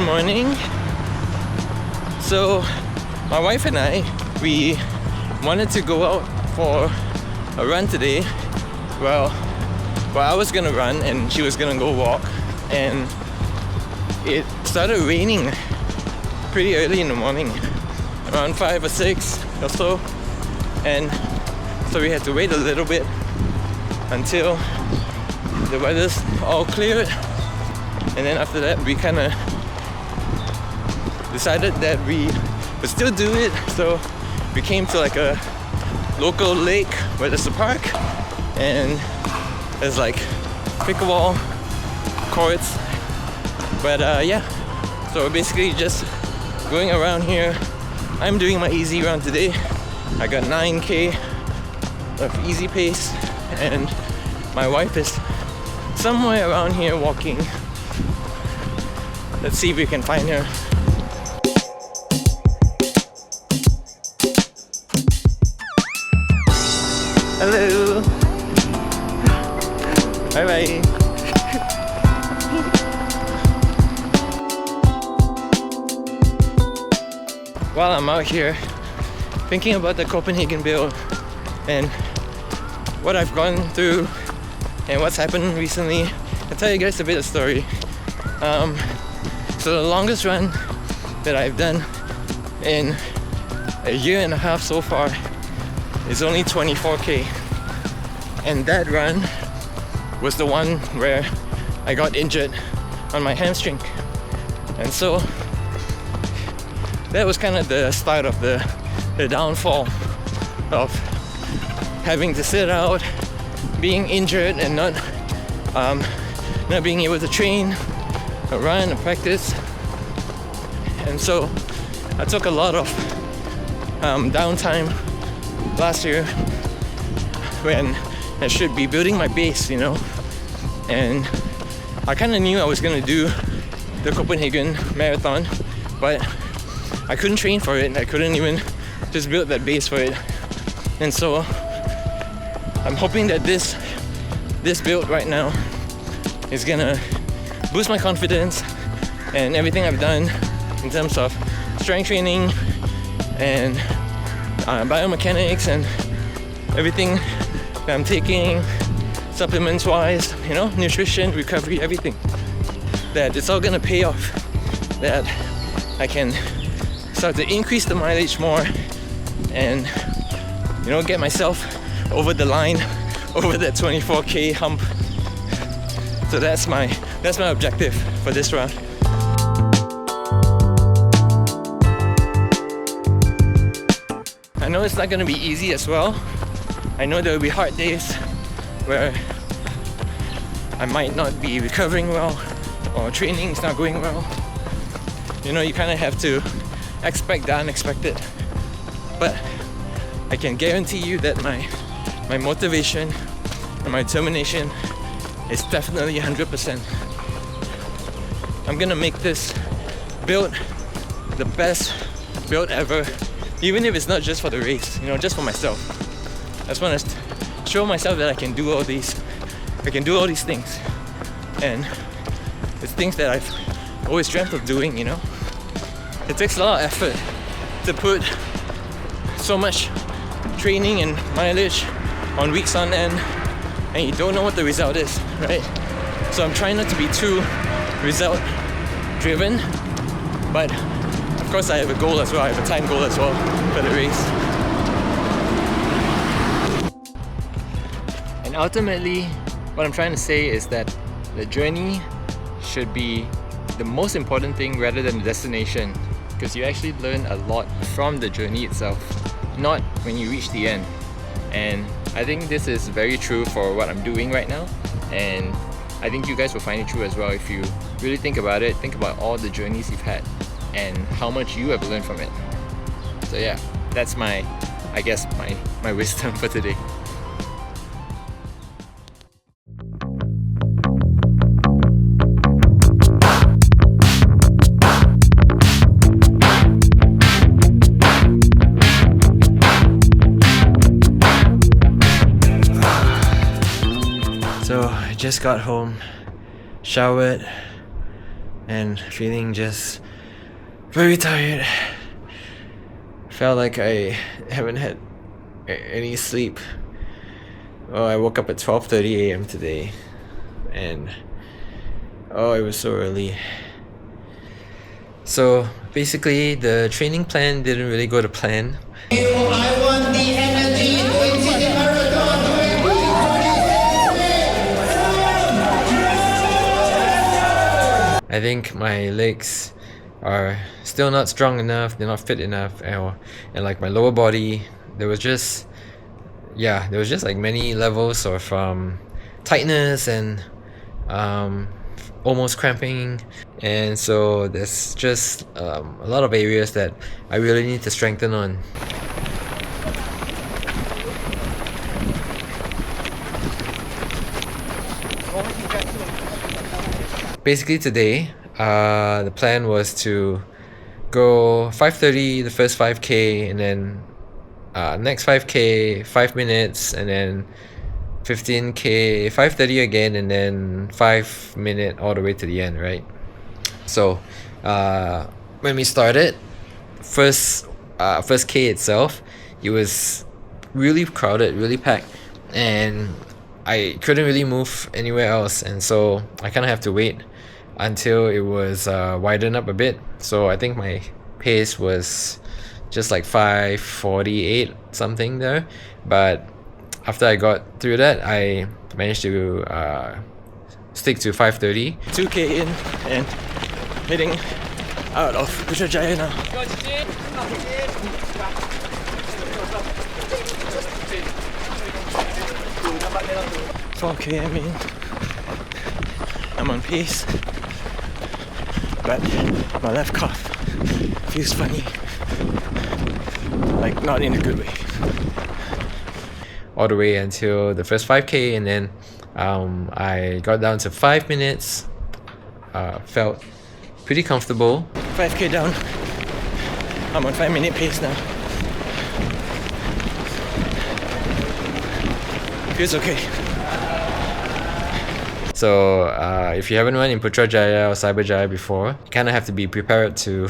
morning. So my wife and I, we wanted to go out for a run today. Well, I was gonna run and she was gonna go walk, and it started raining pretty early in the morning, around 5 or 6 or so, and so we had to wait a little bit until the weather's all cleared, and then after that we kind of decided that we would still do it. So we came to like a local lake where there's a park and there's like pickleball courts, but yeah, so we're basically just going around here. I'm doing my easy run today. I got 9k of easy pace, and my wife is somewhere around here walking. Let's see if we can find her. Hello. Bye bye. While I'm out here thinking about the Copenhagen build and what I've gone through and what's happened recently, I'll tell you guys a bit of story. So the longest run that I've done in a year and a half so far is only 24k, and that run was the one where I got injured on my hamstring, and so that was kind of the start of the downfall of having to sit out, being injured, and not being able to train or run or practice. And so I took a lot of downtime last year when I should be building my base, you know. And I kind of knew I was gonna do the Copenhagen marathon, but I couldn't train for it. I couldn't even just build that base for it. And so I'm hoping that this build right now is gonna boost my confidence, and everything I've done in terms of strength training and biomechanics and everything that I'm taking, supplements wise, you know, nutrition, recovery, everything, that it's all gonna pay off, that I can start to increase the mileage more and, you know, get myself over the line, over that 24k hump. So that's my objective for this round. I know it's not gonna be easy as well. I know there will be hard days where I might not be recovering well or training is not going well. You know, you kind of have to expect the unexpected. But I can guarantee you that my motivation and my determination is definitely 100%. I'm gonna make this build the best build ever, even if it's not just for the race, you know, just for myself. I just want to show myself that I can do all these things, and it's things that I've always dreamt of doing, you know. It takes a lot of effort to put so much training and mileage on weeks on end, and you don't know what the result is, right? So I'm trying not to be too result driven, but of course I have a goal as well. I have a time goal as well for the race. And ultimately, what I'm trying to say is that the journey should be the most important thing rather than the destination, because you actually learn a lot from the journey itself, not when you reach the end. And I think this is very true for what I'm doing right now, and I think you guys will find it true as well if you really think about it. Think about all the journeys you've had and how much you have learned from it. So yeah, that's my wisdom for today. So I just got home, showered, and feeling just very tired. Felt like I haven't had any sleep. Oh, I woke up at 12:30 a.m. today, and oh, it was so early. So basically, the training plan didn't really go to plan. I want the energy to exceed the marathon. I think my legs are still not strong enough, they're not fit enough, and like my lower body, there was just like many levels of tightness and almost cramping, and so there's just a lot of areas that I really need to strengthen on. Basically today, the plan was to go 5:30 the first 5k, and then next 5k 5 minutes, and then 15k 5:30 again, and then 5 minute all the way to the end, right? So when we started first k itself, it was really crowded, really packed, and I couldn't really move anywhere else, and so I kind of have to wait until it was widened up a bit. So I think my pace was just like 5:48 something there, but after I got through that, I managed to stick to 5:30. 2k in and heading out of Putrajaya now. 12k in. I'm on pace, but my left calf feels funny, like not in a good way. All the way until the first 5k, and then I got down to 5 minutes. Felt pretty comfortable. 5k down. I'm on 5 minute pace now. Feels okay. So if you haven't run in Putrajaya or Cyberjaya before, you kind of have to be prepared to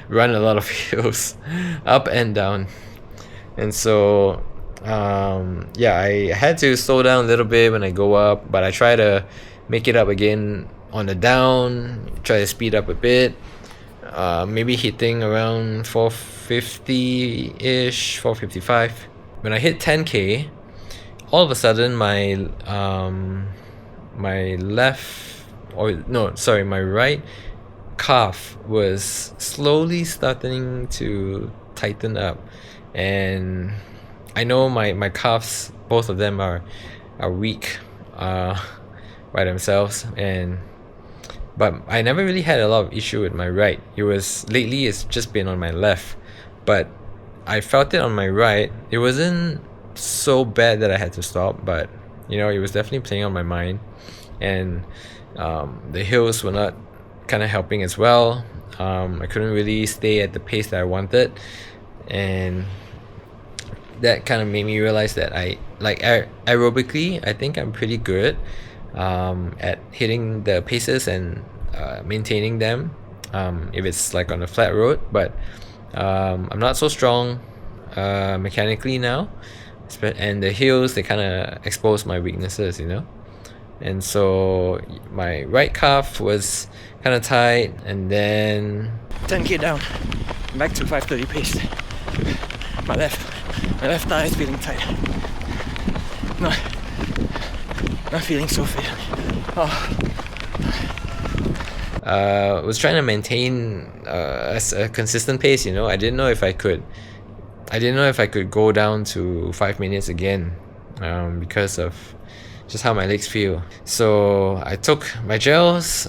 run a lot of hills up and down. And so I had to slow down a little bit when I go up, but I try to make it up again on the down, try to speed up a bit, maybe hitting around 450-ish, 455. When I hit 10k, all of a sudden my right calf was slowly starting to tighten up, and I know my calves, both of them are weak by themselves, but I never really had a lot of issue with my right. Lately it's just been on my left, but I felt it on my right. It wasn't so bad that I had to stop, but it was definitely playing on my mind, and the hills were not kind of helping as well. I couldn't really stay at the pace that I wanted, and that kind of made me realize that aerobically I think I'm pretty good at hitting the paces and maintaining them if it's like on a flat road, but I'm not so strong mechanically now, and the hills, they kind of expose my weaknesses, and so my right calf was kind of tight, and then 10k down, back to 5:30 pace. My left thigh is feeling tight, not feeling so fit. Was trying to maintain a consistent pace. I didn't know if I could go down to 5 minutes again, because of just how my legs feel. So I took my gels,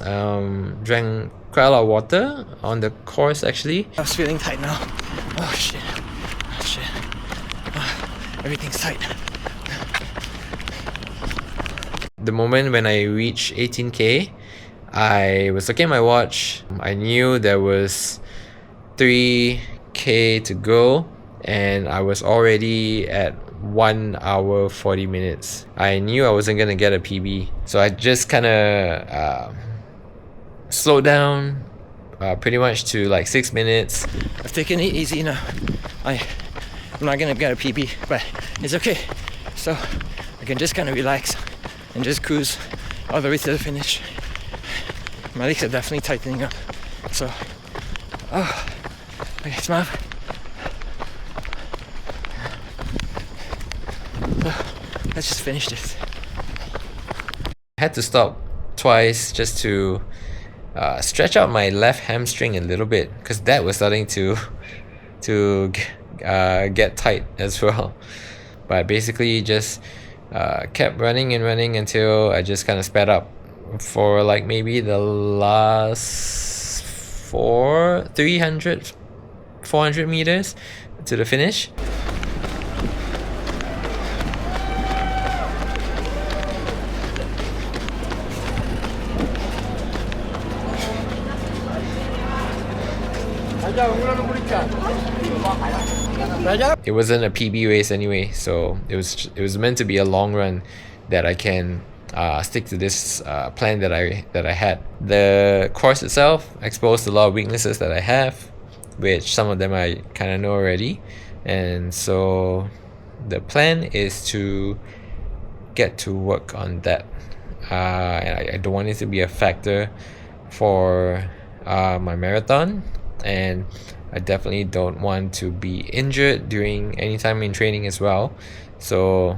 drank quite a lot of water on the course actually. I was feeling tight now. Oh shit. Everything's tight. The moment when I reached 18k, I was looking at my watch. I knew there was 3k to go, and I was already at 1 hour 40 minutes. I knew I wasn't gonna get a PB, so I just kind of slowed down pretty much to like 6 minutes. I've taken it easy now. I'm not gonna get a PB, but it's okay. So I can just kind of relax and just cruise all the way to the finish. My legs are definitely tightening up. So, okay, smile. Let's just finish this. I had to stop twice just to stretch out my left hamstring a little bit, because that was starting to get tight as well. But basically just kept running and running until I just kind of sped up for like maybe the last 400 meters to the finish. It wasn't a PB race anyway, so it was meant to be a long run that I can stick to this plan that I had. The course itself exposed a lot of weaknesses that I have, which some of them I kind of know already, and so the plan is to get to work on that. I don't want it to be a factor for my marathon, and I definitely don't want to be injured during any time in training as well. So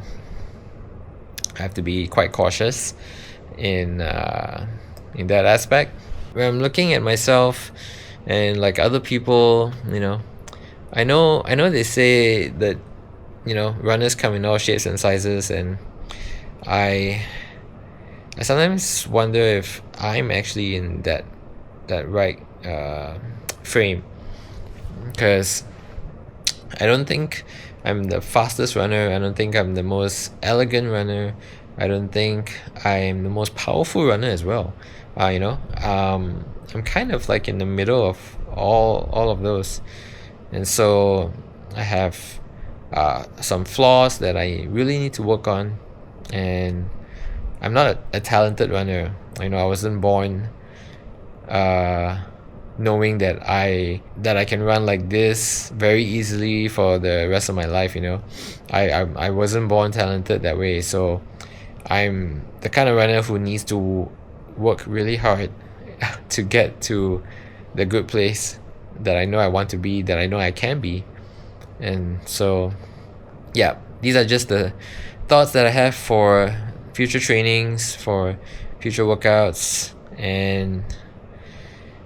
I have to be quite cautious in that aspect. When I'm looking at myself and like other people, I know they say that runners come in all shapes and sizes, and I sometimes wonder if I'm actually in that right frame, because I don't think I'm the fastest runner. I don't think I'm the most elegant runner. I don't think I'm the most powerful runner as well. I'm kind of like in the middle of all of those, and so I have some flaws that I really need to work on. And I'm not a talented runner. I wasn't born knowing that I can run like this very easily for the rest of my life. I wasn't born talented that way, so I'm the kind of runner who needs to work really hard to get to the good place that I know I want to be, that I know I can be. And so yeah, these are just the thoughts that I have for future trainings, for future workouts. And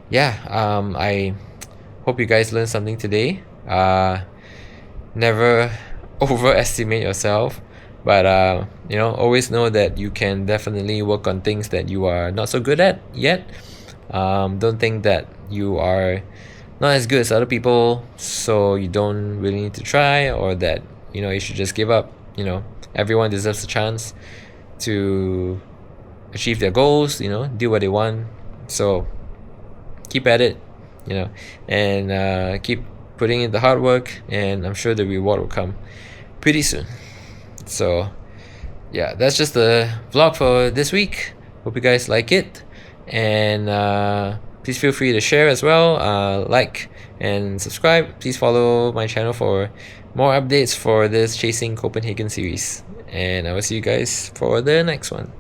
yeah, I hope you guys learned something today. Never overestimate yourself, but always know that you can definitely work on things that you are not so good at yet. Don't think that you are not as good as other people, so you don't really need to try, or that you should just give up. Everyone deserves a chance to achieve their goals, do what they want. So keep at it, and keep putting in the hard work, and I'm sure the reward will come pretty soon. So yeah, that's just the vlog for this week. Hope you guys like it, and please feel free to share as well, like and subscribe. Please follow my channel for more updates for this Chasing Copenhagen series, and I will see you guys for the next one.